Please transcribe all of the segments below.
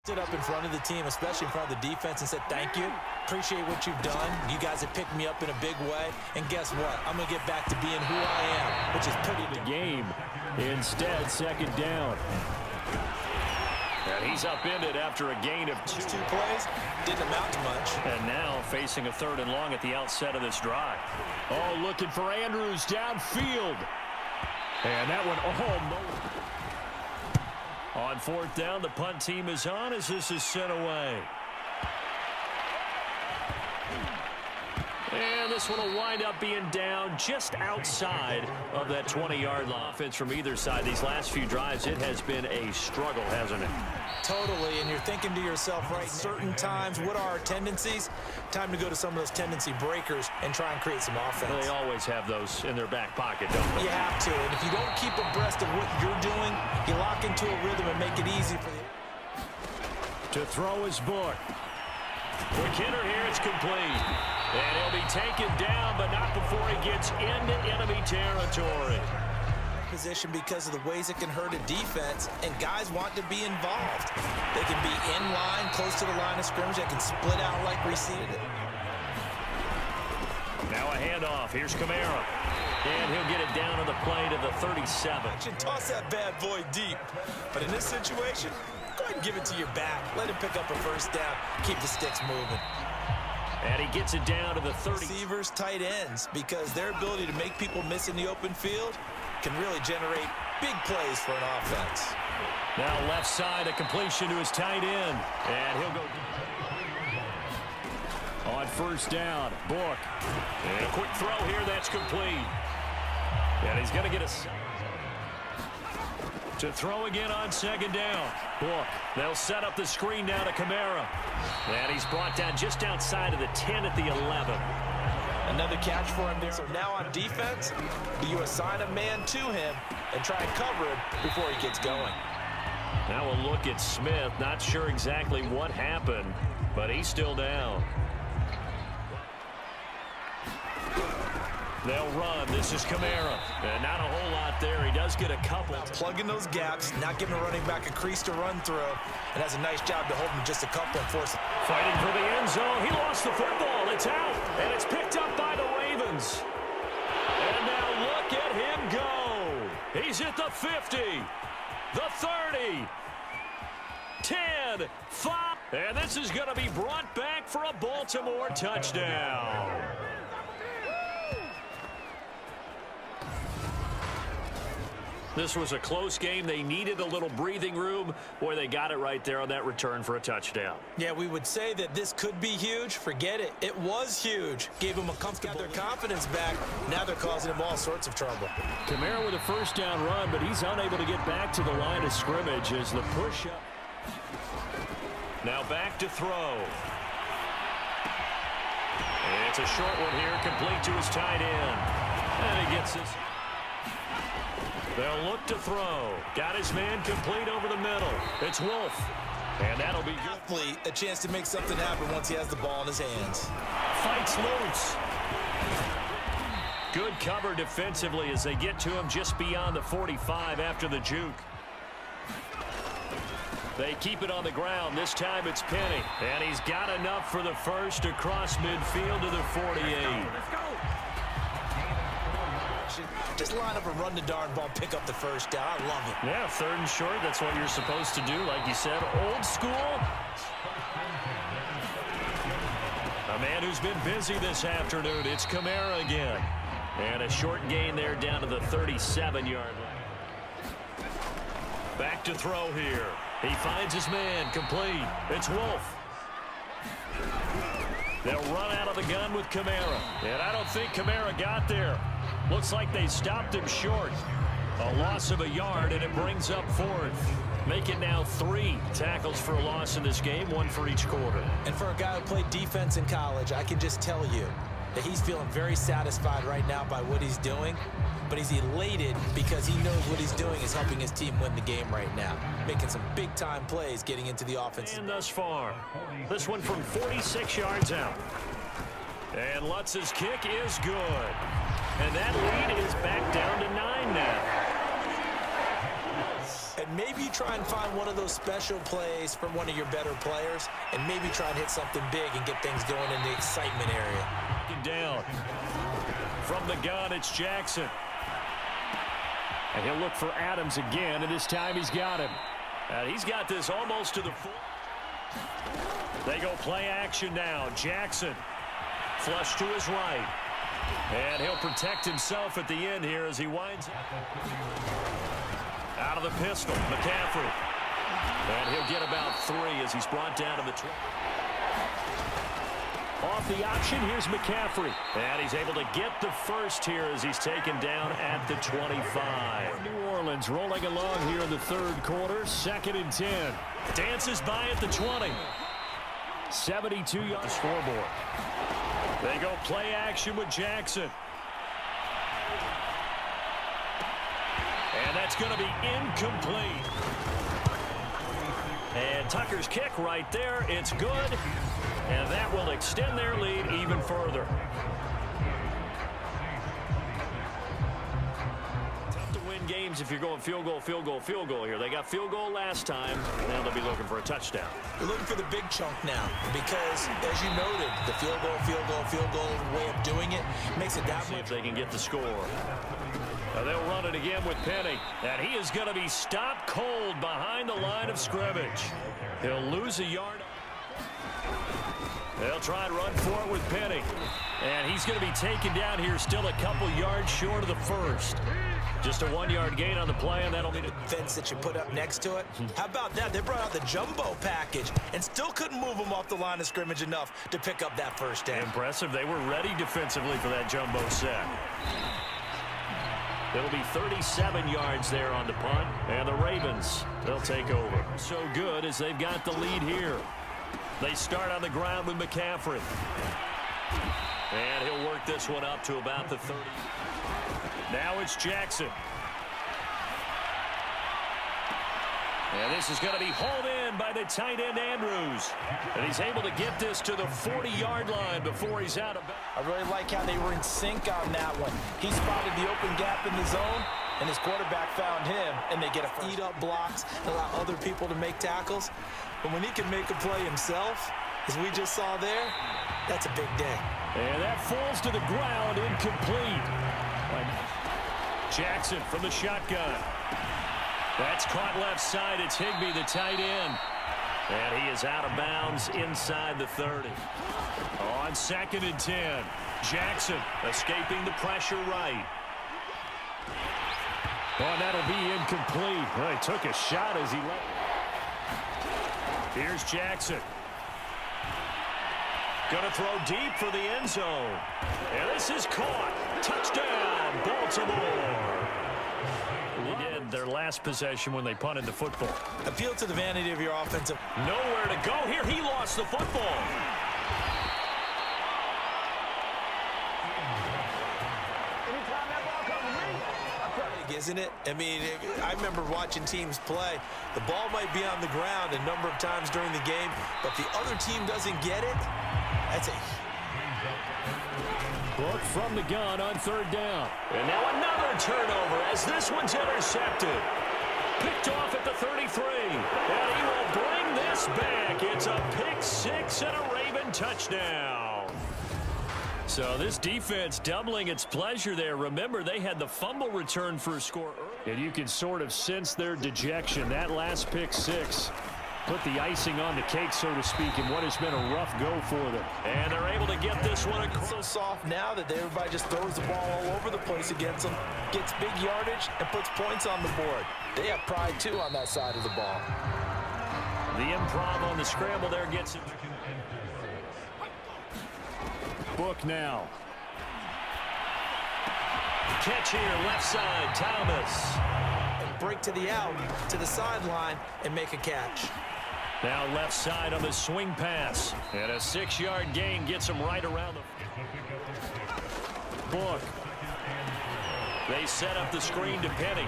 Stood up in front of the team, especially in front of the defense, and said, thank you. Appreciate what you've done. You guys have picked me up in a big way. And guess what? I'm going to get back to being who I am, which is pretty the game. Instead, second down. And he's upended after a gain of two plays. Didn't amount to much. And now facing a 3rd and long at the outset of this drive. Oh, looking for Andrews downfield. And that one, oh, no. On 4th down, the punt team is on as this is sent away. And this one will wind up being down just outside of that 20-yard line. Offense from either side. These last few drives, it has been a struggle, hasn't it? Totally, and you're thinking to yourself, right, certain times, what are our tendencies? Time to go to some of those tendency breakers and try and create some offense. They always have those in their back pocket, don't they? You have to, and if you don't keep abreast of what you're doing, you lock into a rhythm and make it easy for you. To throw his book. Quick hitter here, it's complete. And he'll be taken down, but not before he gets into enemy territory. Position because of the ways it can hurt a defense, and guys want to be involved. They can be in line, close to the line of scrimmage. They can split out like we see it. Now a handoff. Here's Kamara. And he'll get it down to the play to the 37. Should toss that bad boy deep. But in this situation, go ahead and give it to your back. Let him pick up a 1st down. Keep the sticks moving. And he gets it down to the 30. Receivers, tight ends, because their ability to make people miss in the open field can really generate big plays for an offense. Now left side, a completion to his tight end. And he'll go on 1st down. Book. And a quick throw here, that's complete. And he's going to get a... To throw again on 2nd down. Book. They'll set up the screen now to Kamara. And he's brought down just outside of the 10 at the 11. Another catch for him there. So now on defense, do you assign a man to him and try and cover him before he gets going? Now a look at Smith. Not sure exactly what happened, but he's still down. They'll run. This is Kamara. And not a whole lot there. He does get a couple. Plugging those gaps, not giving a running back a crease to run through, and has a nice job to hold him just a couple and force it. Fighting for the end zone. He lost the football. It's out, and it's picked up by the Ravens. And now look at him go. He's at the 50, the 30, 10, 5. And this is going to be brought back for a Baltimore touchdown. This was a close game. They needed a little breathing room. Boy, they got it right there on that return for a touchdown. Yeah, we would say that this could be huge. Forget it. It was huge. Gave them a comfortable... Got their confidence back. Now they're causing them all sorts of trouble. Kamara with a 1st down run, but he's unable to get back to the line of scrimmage as the push-up. Now back to throw. It's a short one here, complete to his tight end. And he gets his... They'll look to throw. Got his man complete over the middle. It's Wolf. And that'll be good. A chance to make something happen once he has the ball in his hands. Fights loose. Good cover defensively as they get to him just beyond the 45 after the juke. They keep it on the ground. This time it's Penny. And he's got enough for the first across midfield to the 48. Let's go. Just line up and run the darn ball, pick up the 1st down. I love it. Yeah, 3rd and short. That's what you're supposed to do. Like you said, old school. A man who's been busy this afternoon. It's Kamara again. And a short gain there down to the 37-yard line. Back to throw here. He finds his man complete. It's Wolf. They'll run out of the gun with Kamara. And I don't think Kamara got there. Looks like they stopped him short. A loss of a yard, and it brings up 4th. Make it now 3 tackles for a loss in this game, 1 for each quarter. And for a guy who played defense in college, I can just tell you that he's feeling very satisfied right now by what he's doing. But he's elated because he knows what he's doing is helping his team win the game right now. Making some big-time plays getting into the offense. And thus far, this one from 46 yards out. And Lutz's kick is good. And that lead is back down to 9 now. And maybe you try and find one of those special plays from one of your better players and maybe try and hit something big and get things going in the excitement area. Down. From the gun, it's Jackson. And he'll look for Adams again, and this time he's got him. And he's got this almost to the full. They go play action now. Jackson. Flush to his right. And he'll protect himself at the end here as he winds out of the pistol. McCaffrey. And he'll get about 3 as he's brought down to the 20. Off the option, here's McCaffrey. And he's able to get the first here as he's taken down at the 25. New Orleans rolling along here in the third quarter. 2nd and 10. Dances by at the 20. 72 yards scoreboard. They go play action with Jackson. And that's going to be incomplete. And Tucker's kick right there. It's good. And that will extend their lead even further. Tough to win games if you're going field goal, field goal, field goal here. They got field goal last time. Now they'll be looking for a touchdown. They're looking for the big chunk now because, as you noted, the field goal way of doing it makes it that much. If they can get the score. They'll run it again with Penny. And he is going to be stopped cold behind the line of scrimmage. He'll lose a yard. They'll try and run for it with Penny. And he's going to be taken down here still a couple yards short of the first. Just a 1-yard gain on the play, and that'll be the fence that you put up next to it. How about that? They brought out the jumbo package and still couldn't move him off the line of scrimmage enough to pick up that first down. Impressive. They were ready defensively for that jumbo set. It'll be 37 yards there on the punt, and the Ravens, they'll take over. So good as they've got the lead here. They start on the ground with McCaffrey. And he'll work this one up to about the 30. Now it's Jackson. And this is going to be hauled in by the tight end Andrews. And he's able to get this to the 40-yard line before he's out of bounds. I really like how they were in sync on that one. He spotted the open gap in the zone, and his quarterback found him, and they get a eat up blocks, allow other people to make tackles. But when he can make a play himself, as we just saw there, that's a big day. And that falls to the ground, incomplete. Jackson from the shotgun. That's caught left side. It's Higbee, the tight end. And he is out of bounds inside the 30. On 2nd and 10. Jackson escaping the pressure right. Oh, that'll be incomplete. Well, he took a shot as he left. Here's Jackson. Gonna throw deep for the end zone. And this is caught. Touchdown, Baltimore. They did their last possession when they punted the football. Appeal to the vanity of your offensive. Nowhere to go here. He lost the football. Isn't it? I mean, I remember watching teams play. The ball might be on the ground a number of times during the game, but if the other team doesn't get it, that's a... Book from the gun on 3rd down. And now another turnover as this one's intercepted. Picked off at the 33. And he will bring this back. It's a pick 6 and a Raven touchdown. So this defense doubling its pleasure there. Remember, they had the fumble return for a score early. And you can sort of sense their dejection. That last pick 6 put the icing on the cake, so to speak, in what has been a rough go for them. And they're able to get this one across. So soft now that everybody just throws the ball all over the place against them, gets big yardage, and puts points on the board. They have pride, too, on that side of the ball. The improv on the scramble there gets it. Book now. Catch here, left side, Thomas. And break to the out, to the sideline, and make a catch. Now left side on the swing pass. And a 6-yard gain gets him right around the... Book. They set up the screen to Penny.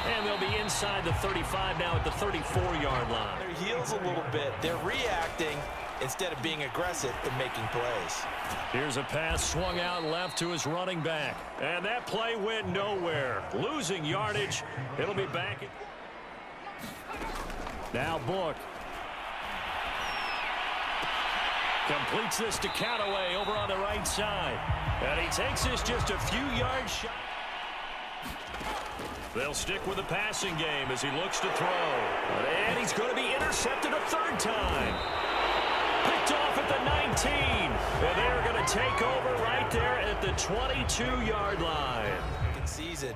And they'll be inside the 35 now at the 34-yard line. Their heels a little bit. They're reacting instead of being aggressive and making plays. Here's a pass swung out left to his running back. And that play went nowhere. Losing yardage. It'll be back. Now Book. Completes this to Callaway over on the right side. And he takes this just a few yards shy. They'll stick with the passing game as he looks to throw. And he's going to be intercepted a third time. Picked off at the 19. And they're going to take over right there at the 22-yard line. Season,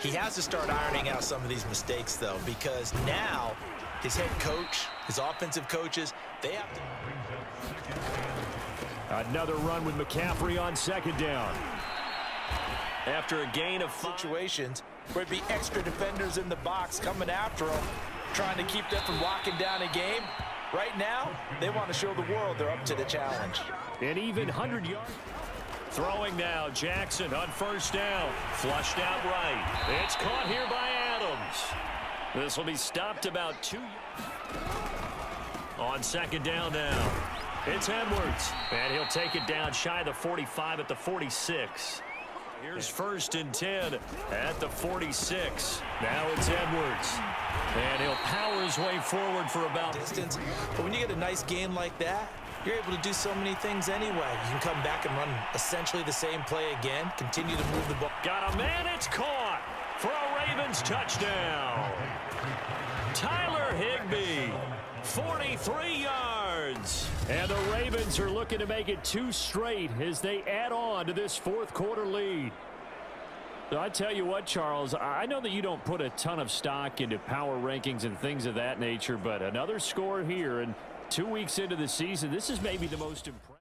he has to start ironing out some of these mistakes, though, because now his head coach, his offensive coaches, they have to... Another run with McCaffrey on second down. After a gain of situations where it'd be extra defenders in the box coming after him, trying to keep them from locking down a game. Right now, they want to show the world they're up to the challenge. An even 100 yards. Throwing now, Jackson on first down. Flushed out right. It's caught here by Adams. This will be stopped about 2 yards. On second down now. It's Edwards. And he'll take it down shy of the 45 at the 46. Here's first and 10 at the 46. Now it's Edwards. And he'll power his way forward for about distance. But when you get a nice game like that, you're able to do so many things anyway. You can come back and run essentially the same play again, continue to move the ball. Got a man, it's caught for a Ravens touchdown. Tyler Higbee, 43 yards. And the Ravens are looking to make it 2 straight as they add on to this fourth quarter lead. So I tell you what, Charles, I know that you don't put a ton of stock into power rankings and things of that nature, but another score here, and 2 weeks into the season, this is maybe the most impressive.